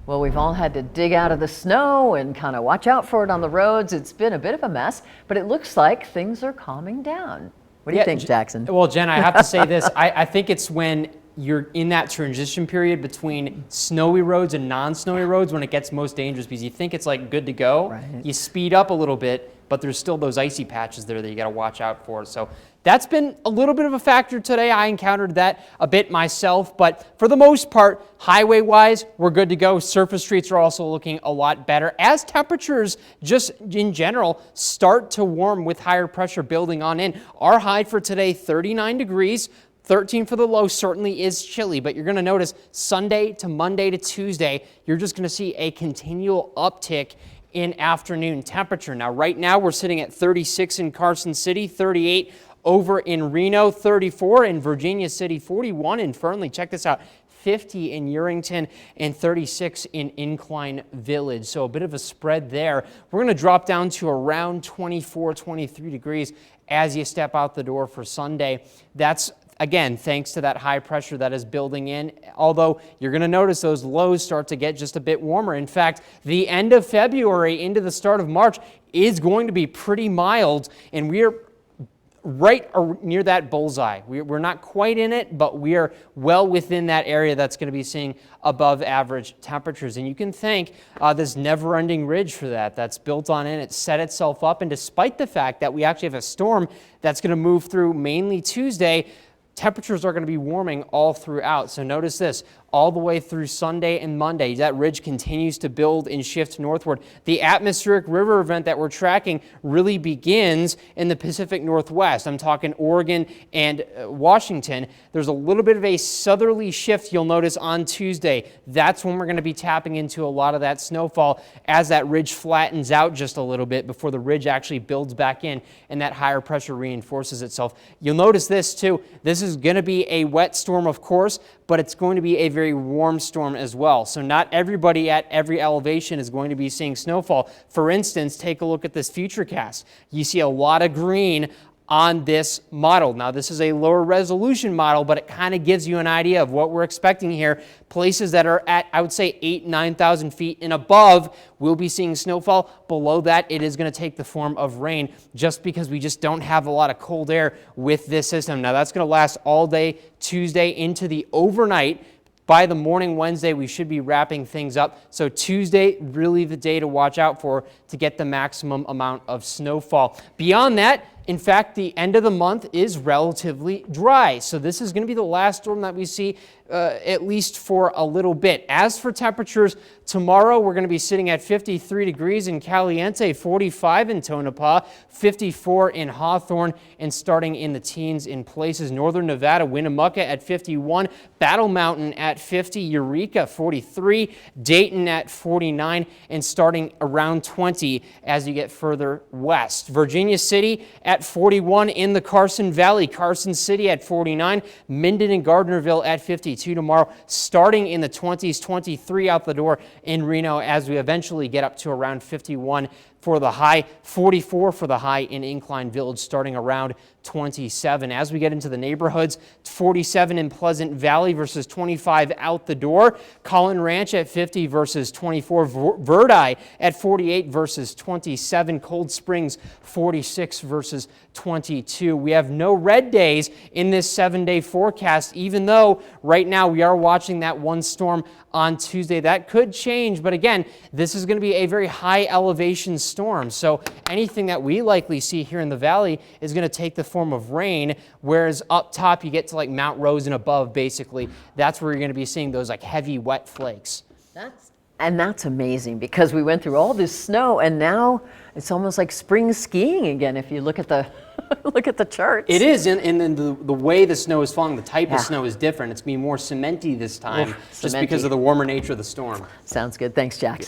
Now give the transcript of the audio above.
Well, we've all had to dig out of the snow and kind of watch out for it on the roads. It's been a bit of a mess, but it looks like things are calming down. What do you think, Jackson? Well, Jen, I have to say this. I think it's when you're in that transition period between snowy roads and non-snowy roads when it gets most dangerous, because you think it's like good to go. Right. You speed up a little bit, but there's still those icy patches there that you got to watch out for. So that's been a little bit of a factor today. I encountered that a bit myself, but for the most part, highway-wise, we're good to go. Surface streets are also looking a lot better as temperatures just in general start to warm with higher pressure building on in. Our high for today, 39 degrees. 13 for the low. Certainly is chilly, but you're going to notice Sunday to Monday to Tuesday, you're just going to see a continual uptick in afternoon temperature. Now, right now, we're sitting at 36 in Carson City, 38 over in Reno, 34 in Virginia City, 41 in Fernley. Check this out. 50 in Urington and 36 in Incline Village. So a bit of a spread there. We're going to drop down to around 24, 23 degrees as you step out the door for Sunday. That's again, thanks to that high pressure that is building in, although you're going to notice those lows start to get just a bit warmer. In fact, the end of February into the start of March is going to be pretty mild, and we're right near that bullseye. We're not quite in it, but we are well within that area that's going to be seeing above average temperatures. And you can thank this never-ending ridge for that. That's built on in. It set itself up, and despite the fact that we actually have a storm that's going to move through mainly Tuesday, temperatures are going to be warming all throughout. So notice this, all the way through Sunday and Monday, that ridge continues to build and shift northward. The atmospheric river event that we're tracking really begins in the Pacific Northwest. I'm talking Oregon and Washington. There's a little bit of a southerly shift you'll notice on Tuesday. That's when we're going to be tapping into a lot of that snowfall as that ridge flattens out just a little bit before the ridge actually builds back in and that higher pressure reinforces itself. You'll notice this too. This is going to be a wet storm, of course, but it's going to be a very warm storm as well. So not everybody at every elevation is going to be seeing snowfall. For instance, take a look at this futurecast. You see a lot of green on this model. Now, this is a lower resolution model, but it kind of gives you an idea of what we're expecting here. Places that are at, I would say, 8,000, 9,000 feet and above will be seeing snowfall. Below that, it is going to take the form of rain just because we just don't have a lot of cold air with this system. Now, that's going to last all day Tuesday into the overnight. By the morning Wednesday, we should be wrapping things up. So Tuesday, really the day to watch out for to get the maximum amount of snowfall. Beyond that, in fact, the end of the month is relatively dry. So this is going to be the last storm that we see at least for a little bit. As for temperatures, tomorrow we're going to be sitting at 53 degrees in Caliente, 45 in Tonopah, 54 in Hawthorne, and starting in the teens in places. Northern Nevada, Winnemucca at 51, Battle Mountain at 50, Eureka 43, Dayton at 49, and starting around 20 as you get further west. Virginia City at 41 in the Carson Valley, Carson City at 49, Minden and Gardnerville at 52 tomorrow, starting in the 20s, 23 out the door in Reno as we eventually get up to around 51 for the high, 44 for the high in Incline Village, starting around 27. As we get into the neighborhoods, 47 in Pleasant Valley versus 25 out the door. Collin Ranch at 50 versus 24. Verdi at 48 versus 27. Cold Springs 46 versus 22. We have no red days in this 7-day forecast, even though right now we are watching that one storm on Tuesday. That could change, but again, this is going to be a very high elevation storm. So anything that we likely see here in the valley is going to take the form of rain, whereas up top you get to like Mount Rose and above, basically. That's where you're going to be seeing those like heavy wet flakes. That's amazing because we went through all this snow and now it's almost like spring skiing again if you look at the look at the charts. It is, and then the way the snow is falling, the type of snow is different. It's being more cementy this time just because of the warmer nature of the storm. Sounds good. Thanks, Jackson.